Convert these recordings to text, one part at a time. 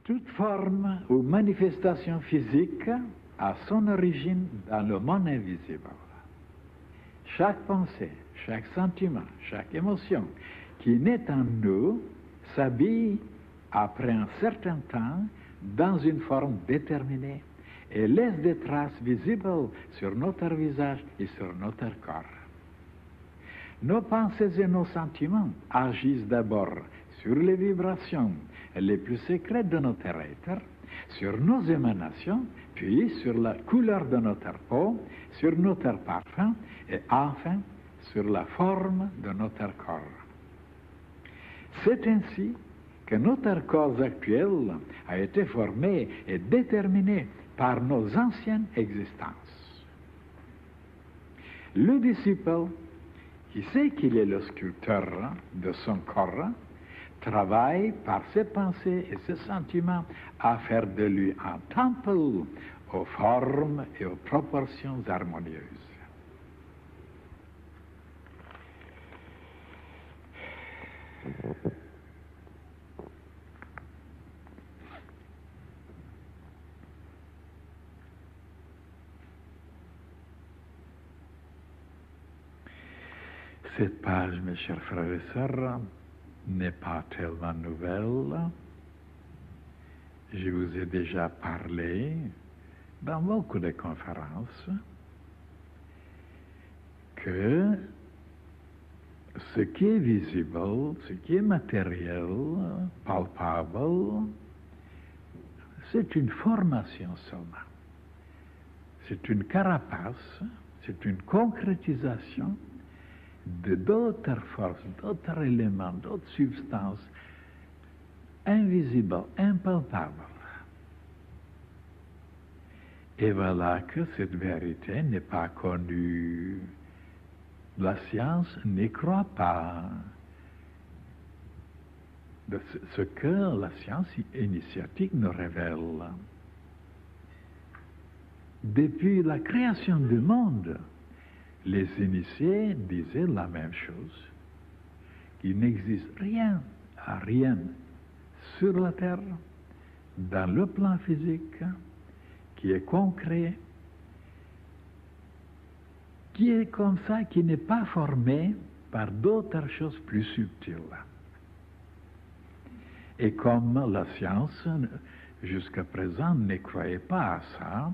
Toute forme ou manifestation physique a son origine dans le monde invisible. Chaque pensée, chaque sentiment, chaque émotion qui naît en nous s'habille après un certain temps dans une forme déterminée et laisse des traces visibles sur notre visage et sur notre corps. Nos pensées et nos sentiments agissent d'abord sur les vibrations les plus secrètes de notre être, sur nos émanations, puis sur la couleur de notre peau, sur notre parfum et enfin sur la forme de notre corps. C'est ainsi que notre corps actuel a été formé et déterminé par nos anciennes existences. Le disciple, qui sait qu'il est le sculpteur de son corps, travaille par ses pensées et ses sentiments à faire de lui un temple aux formes et aux proportions harmonieuses. Cette page, mes chers frères et sœurs, n'est pas tellement nouvelle. Je vous ai déjà parlé dans beaucoup de conférences que ce qui est visible, ce qui est matériel, palpable, c'est une formation seulement. C'est une carapace, c'est une concrétisation de d'autres forces, d'autres éléments, d'autres substances invisibles, impalpables. Et voilà que cette vérité n'est pas connue. La science n'y croit pas. De ce que la science initiatique nous révèle. Depuis la création du monde, les initiés disaient la même chose, qu'il n'existe rien sur la terre, dans le plan physique, qui est concret, qui est comme ça, qui n'est pas formé par d'autres choses plus subtiles. Et comme la science, jusqu'à présent, ne croyait pas à ça,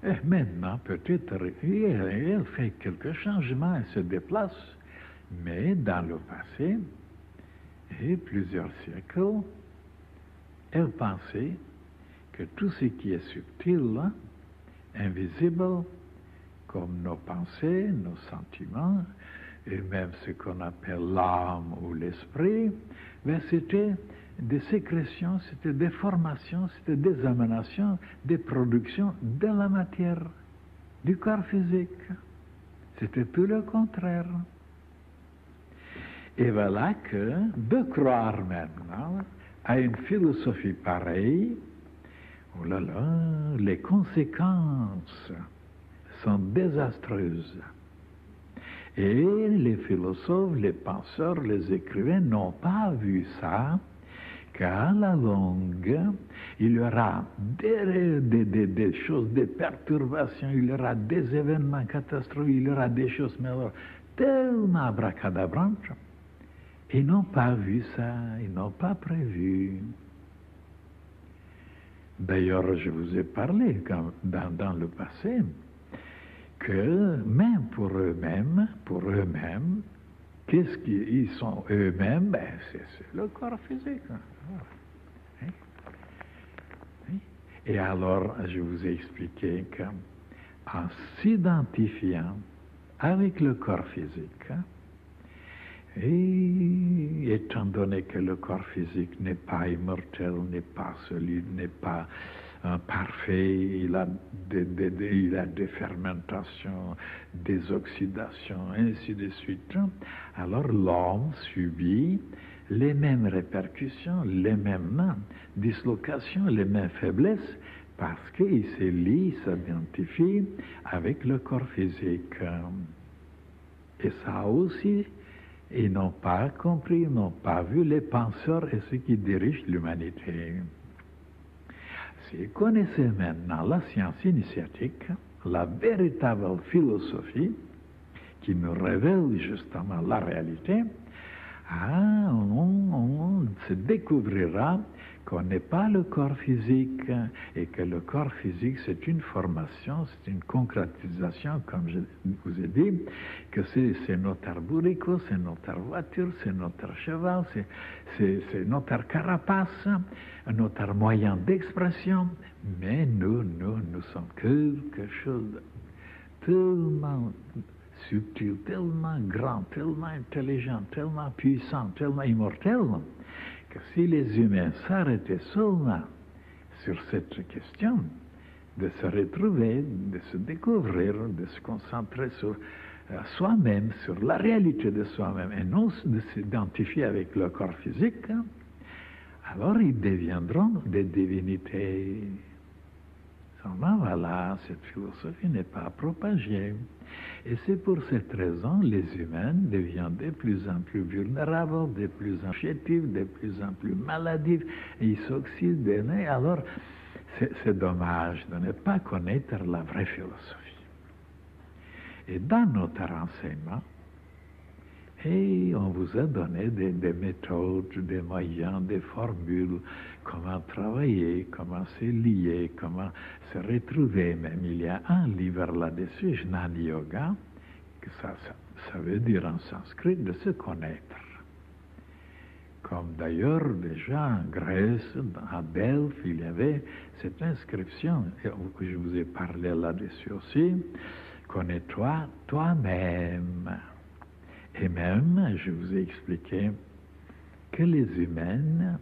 et maintenant, peut-être, elle fait quelques changements, elle se déplace, mais dans le passé, et plusieurs siècles, elle pensait que tout ce qui est subtil, invisible, comme nos pensées, nos sentiments, et même ce qu'on appelle l'âme ou l'esprit, mais c'était des sécrétions, c'était des formations, c'était des émanations, des productions de la matière, du corps physique. C'était tout le contraire. Et voilà que de croire maintenant à une philosophie pareille, oh là là, les conséquences sont désastreuses. Et les philosophes, les penseurs, les écrivains n'ont pas vu ça, qu'à la longue, il y aura des choses, des perturbations, il y aura des événements catastrophiques, il y aura des choses mais alors, tellement abracadabrantes. Ils n'ont pas vu ça, ils n'ont pas prévu. D'ailleurs, je vous ai parlé dans le passé que même pour eux-mêmes, qu'est-ce qu'ils sont eux-mêmes? Ben, c'est le corps physique. Et alors, je vous ai expliqué qu'en s'identifiant avec le corps physique, et étant donné que le corps physique n'est pas immortel, n'est pas solide, n'est pas parfait, il a des fermentations, des oxydations, ainsi de suite, alors l'homme subit les mêmes répercussions, les mêmes dislocations, les mêmes faiblesses, parce qu'il se lie, s'identifie avec le corps physique. Et ça aussi, ils n'ont pas compris, ils n'ont pas vu les penseurs et ceux qui dirigent l'humanité. Si vous connaissez maintenant la science initiatique, la véritable philosophie qui nous révèle justement la réalité, on se découvrira qu'on n'est pas le corps physique et que le corps physique c'est une formation, c'est une concrétisation, comme je vous ai dit, que c'est notre arboricole, c'est notre voiture, c'est notre cheval, c'est notre carapace, notre moyen d'expression, mais nous sommes quelque chose de tellement subtil, tellement grand, tellement intelligent, tellement puissant, tellement immortel, que si les humains s'arrêtaient seulement sur cette question, de se retrouver, de se découvrir, de se concentrer sur soi-même, sur la réalité de soi-même, et non de s'identifier avec le corps physique, alors ils deviendront des divinités. Seulement, voilà, cette philosophie n'est pas propagée. Et c'est pour cette raison les humains deviennent de plus en plus vulnérables, de plus en plus chétifs, de plus en plus maladifs, et ils s'oxydent. Alors, c'est dommage de ne pas connaître la vraie philosophie. Et dans notre renseignement, on vous a donné des méthodes, des moyens, des formules, comment travailler, comment se lier, comment se retrouver. Même il y a un livre là-dessus, Jnana Yoga, que ça veut dire en sanskrit de se connaître. Comme d'ailleurs déjà en Grèce, à Delphes, il y avait cette inscription, que je vous ai parlé là-dessus aussi, connais-toi toi-même. Et même, je vous ai expliqué que les humains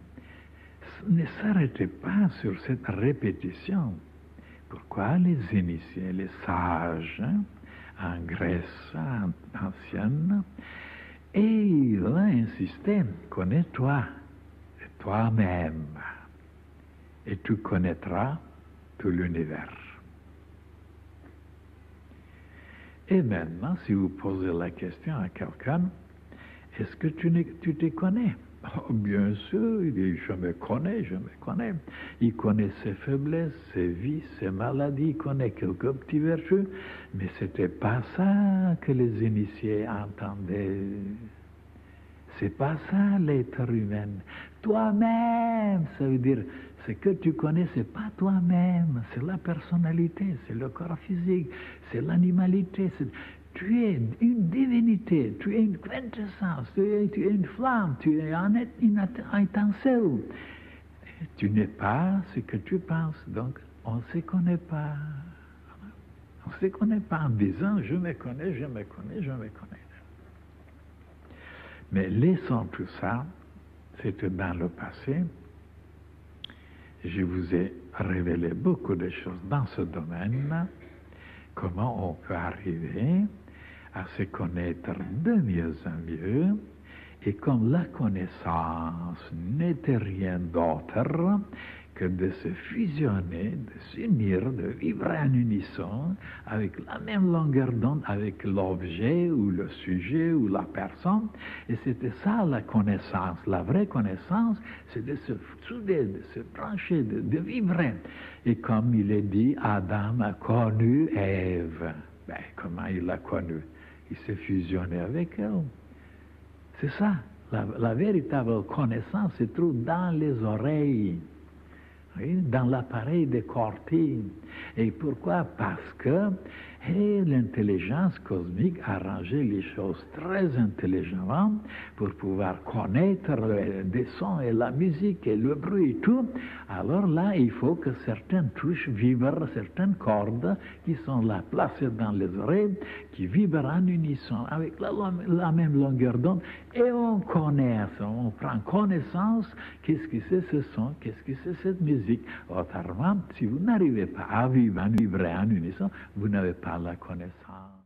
ne s'arrêtaient pas sur cette répétition. Pourquoi les initiés, les sages, en Grèce ancienne, et il a insisté, connais-toi, toi-même, et tu connaîtras tout l'univers. Et maintenant, si vous posez la question à quelqu'un, est-ce que tu te connais? Oh, bien sûr, il dit, je me connais. Il connaît ses faiblesses, ses vices, ses maladies, il connaît quelques petites vertus, mais c'était pas ça que les initiés entendaient. C'est pas ça l'être humain. Toi-même, ça veut dire, ce que tu connais, c'est pas toi-même, c'est la personnalité, c'est le corps physique, c'est l'animalité. Tu es une divinité, tu es une quintessence, tu es une flamme, tu es une étincelle. Tu n'es pas ce que tu penses, donc on ne se connaît pas. On ne se connaît pas en disant je me connais. Mais laissons tout ça, c'était dans le passé. Je vous ai révélé beaucoup de choses dans ce domaine, comment on peut arriver à se connaître de mieux en mieux, et comme la connaissance n'était rien d'autre que de se fusionner, de s'unir, de vivre en unisson avec la même longueur d'onde, avec l'objet ou le sujet ou la personne. Et c'était ça la connaissance. La vraie connaissance, c'est de se souder, de se brancher, de vivre. Et comme il est dit, Adam a connu Ève. Ben, comment il l'a connue? Il s'est fusionné avec elle. C'est ça. La véritable connaissance se trouve dans les oreilles. Oui, dans l'appareil des cortines. Et pourquoi? Parce que l'intelligence cosmique a arrangé les choses très intelligemment pour pouvoir connaître des sons et la musique et le bruit et tout. Alors là, il faut que certaines touches vibrent, certaines cordes qui sont là placées dans les oreilles, qui vibrent en unisson avec la même longueur d'onde, et on connaît ça, on prend connaissance, qu'est-ce que c'est ce son, qu'est-ce que c'est cette musique. Autrement, si vous n'arrivez pas à vibrer en unisson, vous n'avez pas la connaissance.